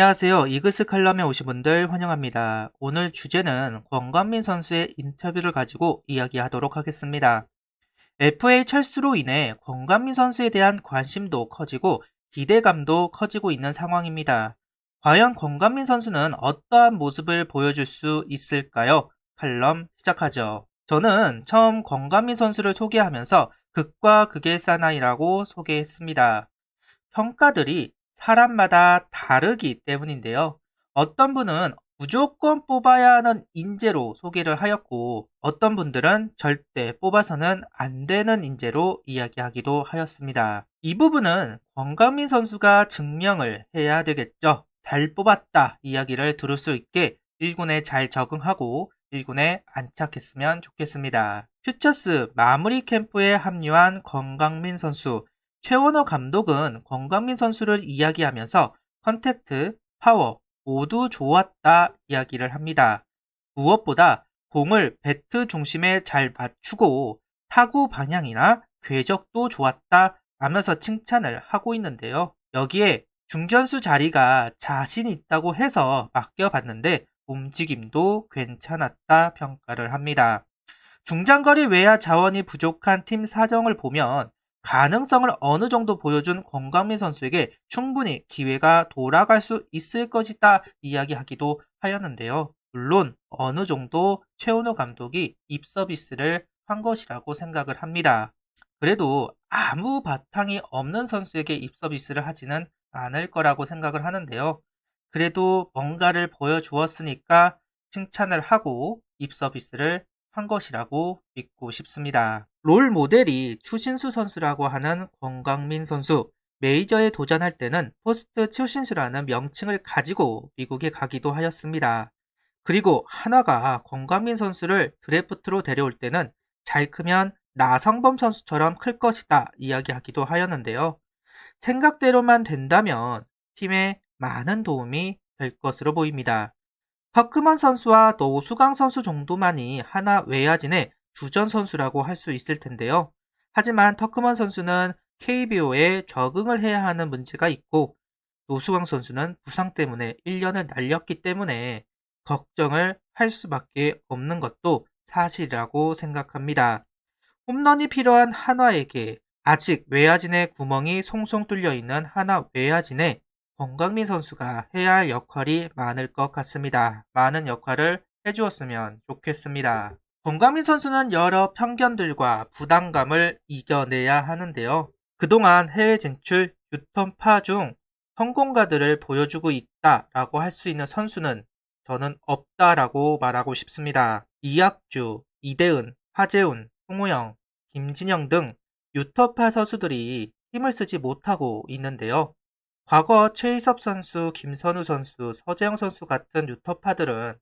안녕하세요. 이글스 칼럼에 오신 분들 환영합니다. 오늘 주제는 권광민 선수의 인터뷰를 가지고 이야기하도록 하겠습니다. FA 철수로 인해 권광민 선수에 대한 관심도 커지고 기대감도 커지고 있는 상황입니다. 과연 권광민 선수는 어떠한 모습을 보여줄 수 있을까요? 칼럼 시작하죠. 저는 처음 권광민 선수를 소개하면서 극과 극의 사나이라고 소개했습니다. 평가들이 사람마다 다르기 때문인데요. 어떤 분은 무조건 뽑아야 하는 인재로 소개를 하였고, 어떤 분들은 절대 뽑아서는 안 되는 인재로 이야기하기도 하였습니다. 이 부분은 권강민 선수가 증명을 해야 되겠죠. 잘 뽑았다 이야기를 들을 수 있게 1군에 잘 적응하고 1군에 안착했으면 좋겠습니다. 퓨처스 마무리 캠프에 합류한 권강민 선수, 최원호 감독은 권광민 선수를 이야기하면서 컨택트, 파워 모두 좋았다 이야기를 합니다. 무엇보다 공을 배트 중심에 잘 맞추고 타구 방향이나 궤적도 좋았다 하면서 칭찬을 하고 있는데요. 여기에 중견수 자리가 자신 있다고 해서 맡겨봤는데 움직임도 괜찮았다 평가를 합니다. 중장거리 외야 자원이 부족한 팀 사정을 보면 가능성을 어느 정도 보여준 권광민 선수에게 충분히 기회가 돌아갈 수 있을 것이다 이야기하기도 하였는데요. 물론 어느 정도 최은호 감독이 입서비스를 한 것이라고 생각을 합니다. 그래도 아무 바탕이 없는 선수에게 입서비스를 하지는 않을 거라고 생각을 하는데요. 그래도 뭔가를 보여주었으니까 칭찬을 하고 입서비스를 한 것이라고 믿고 싶습니다. 롤 모델이 추신수 선수라고 하는 권광민 선수, 메이저에 도전할 때는 포스트 추신수라는 명칭을 가지고 미국에 가기도 하였습니다. 그리고 한화가 권광민 선수를 드래프트로 데려올 때는 잘 크면 나성범 선수처럼 클 것이다 이야기하기도 하였는데요. 생각대로만 된다면 팀에 많은 도움이 될 것으로 보입니다. 터크먼 선수와 노수강 선수 정도만이 하나 외야진의 주전 선수라고 할 수 있을 텐데요. 하지만 터크먼 선수는 KBO에 적응을 해야 하는 문제가 있고 노수강 선수는 부상 때문에 1년을 날렸기 때문에 걱정을 할 수밖에 없는 것도 사실이라고 생각합니다. 홈런이 필요한 한화에게 아직 외야진의 구멍이 송송 뚫려 있는 한화 외야진에 권광민 선수가 해야 할 역할이 많을 것 같습니다. 많은 역할을 해주었으면 좋겠습니다. 권광민 선수는 여러 편견들과 부담감을 이겨내야 하는데요. 그동안 해외 진출 유턴파 중 성공가들을 보여주고 있다라고 할 수 있는 선수는 저는 없다라고 말하고 싶습니다. 이학주, 이대은, 하재훈, 송우영, 김진영 등 유터파 선수들이 힘을 쓰지 못하고 있는데요. 과거 최희섭 선수, 김선우 선수, 서재영 선수 같은 유터파들은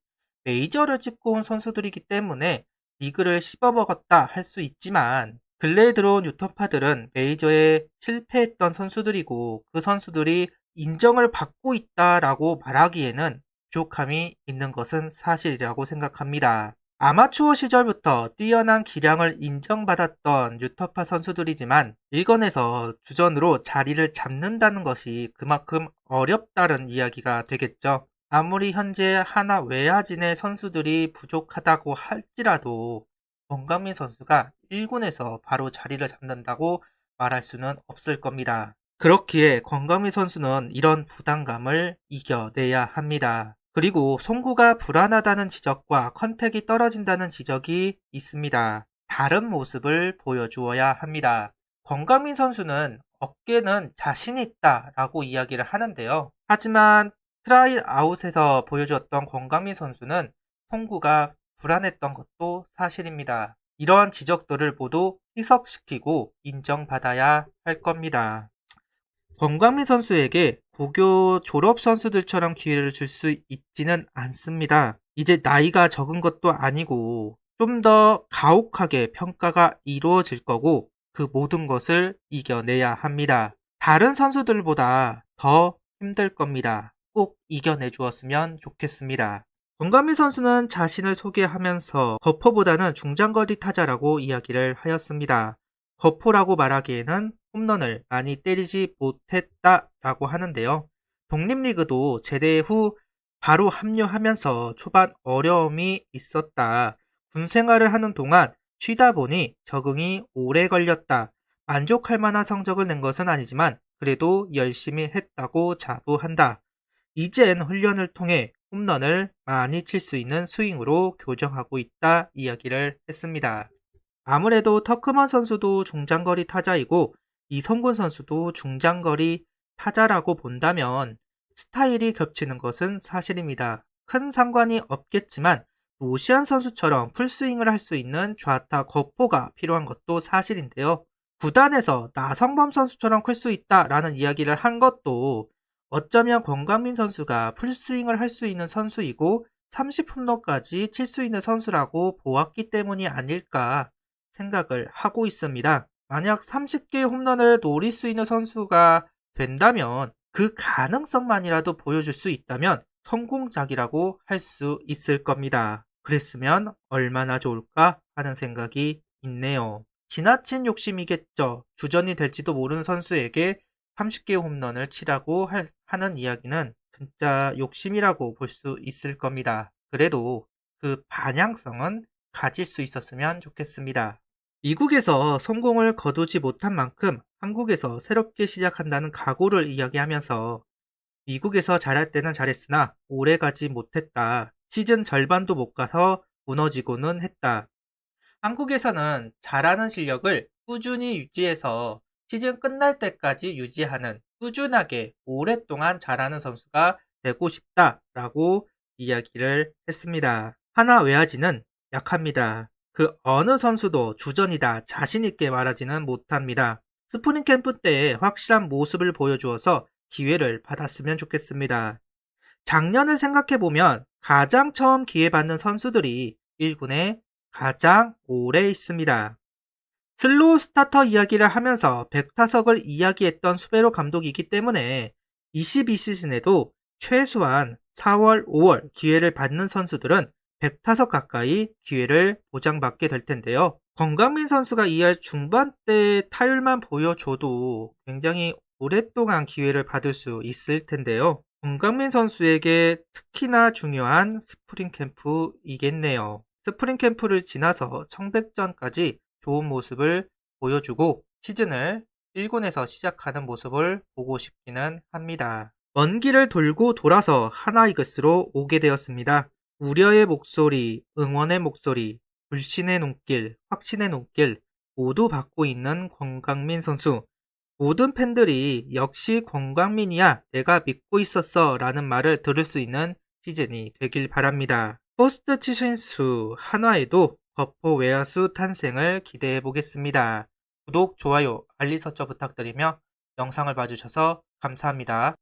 메이저를 찍고 온 선수들이기 때문에 리그를 씹어먹었다 할 수 있지만 근래에 들어온 유터파들은 메이저에 실패했던 선수들이고 그 선수들이 인정을 받고 있다라고 말하기에는 부족함이 있는 것은 사실이라고 생각합니다. 아마추어 시절부터 뛰어난 기량을 인정받았던 유터파 선수들이지만 1군에서 주전으로 자리를 잡는다는 것이 그만큼 어렵다는 이야기가 되겠죠. 아무리 현재 하나 외야진의 선수들이 부족하다고 할지라도 권강민 선수가 1군에서 바로 자리를 잡는다고 말할 수는 없을 겁니다. 그렇기에 권강민 선수는 이런 부담감을 이겨내야 합니다. 그리고 송구가 불안하다는 지적과 컨택이 떨어진다는 지적이 있습니다. 다른 모습을 보여주어야 합니다. 권강민 선수는 어깨는 자신 있다라고 이야기를 하는데요. 하지만 트라이 아웃에서 보여주었던 권강민 선수는 송구가 불안했던 것도 사실입니다. 이러한 지적들을 모두 희석시키고 인정받아야 할 겁니다. 권광민 선수에게 고교 졸업 선수들처럼 기회를 줄 수 있지는 않습니다. 이제 나이가 적은 것도 아니고 좀 더 가혹하게 평가가 이루어질 거고 그 모든 것을 이겨내야 합니다. 다른 선수들보다 더 힘들 겁니다. 꼭 이겨내 주었으면 좋겠습니다. 권광민 선수는 자신을 소개하면서 거포보다는 중장거리 타자라고 이야기를 하였습니다. 거포라고 말하기에는 홈런을 많이 때리지 못했다라고 하는데요. 독립리그도 제대 후 바로 합류하면서 초반 어려움이 있었다. 군 생활을 하는 동안 쉬다 보니 적응이 오래 걸렸다. 만족할 만한 성적을 낸 것은 아니지만 그래도 열심히 했다고 자부한다. 이젠 훈련을 통해 홈런을 많이 칠 수 있는 스윙으로 교정하고 있다 이야기를 했습니다. 아무래도 터크먼 선수도 중장거리 타자이고 이성군 선수도 중장거리 타자라고 본다면 스타일이 겹치는 것은 사실입니다. 큰 상관이 없겠지만 노시안 선수처럼 풀스윙을 할 수 있는 좌타 거포가 필요한 것도 사실인데요. 구단에서 나성범 선수처럼 클 수 있다라는 이야기를 한 것도 어쩌면 권광민 선수가 풀스윙을 할 수 있는 선수이고 30홈런까지 칠 수 있는 선수라고 보았기 때문이 아닐까 생각을 하고 있습니다. 만약 30개의 홈런을 노릴 수 있는 선수가 된다면 그 가능성만이라도 보여줄 수 있다면 성공작이라고 할 수 있을 겁니다. 그랬으면 얼마나 좋을까 하는 생각이 있네요. 지나친 욕심이겠죠. 주전이 될지도 모르는 선수에게 30개의 홈런을 치라고 하는 이야기는 진짜 욕심이라고 볼 수 있을 겁니다. 그래도 그 반향성은 가질 수 있었으면 좋겠습니다. 미국에서 성공을 거두지 못한 만큼 한국에서 새롭게 시작한다는 각오를 이야기하면서 미국에서 잘할 때는 잘했으나 오래 가지 못했다. 시즌 절반도 못 가서 무너지고는 했다. 한국에서는 잘하는 실력을 꾸준히 유지해서 시즌 끝날 때까지 유지하는 꾸준하게 오랫동안 잘하는 선수가 되고 싶다라고 이야기를 했습니다. 하나 외야지는 약합니다. 그 어느 선수도 주전이다 자신있게 말하지는 못합니다. 스프링 캠프 때 확실한 모습을 보여주어서 기회를 받았으면 좋겠습니다. 작년을 생각해보면 가장 처음 기회받는 선수들이 1군에 가장 오래 있습니다. 슬로우 스타터 이야기를 하면서 100타석을 이야기했던 수베로 감독이기 때문에 22시즌에도 최소한 4월, 5월 기회를 받는 선수들은 100타석 가까이 기회를 보장받게 될 텐데요. 권강민 선수가 2할 중반 때 타율만 보여줘도 굉장히 오랫동안 기회를 받을 수 있을 텐데요. 권강민 선수에게 특히나 중요한 스프링 캠프이겠네요. 스프링 캠프를 지나서 청백전까지 좋은 모습을 보여주고 시즌을 1군에서 시작하는 모습을 보고 싶기는 합니다. 먼 길을 돌고 돌아서 하나이글스로 오게 되었습니다. 우려의 목소리, 응원의 목소리, 불신의 눈길, 확신의 눈길 모두 받고 있는 권강민 선수. 모든 팬들이 역시 권광민이야 내가 믿고 있었어 라는 말을 들을 수 있는 시즌이 되길 바랍니다. 포스트 치신수 한화에도 거포 외야수 탄생을 기대해 보겠습니다. 구독, 좋아요, 알림 설정 부탁드리며 영상을 봐주셔서 감사합니다.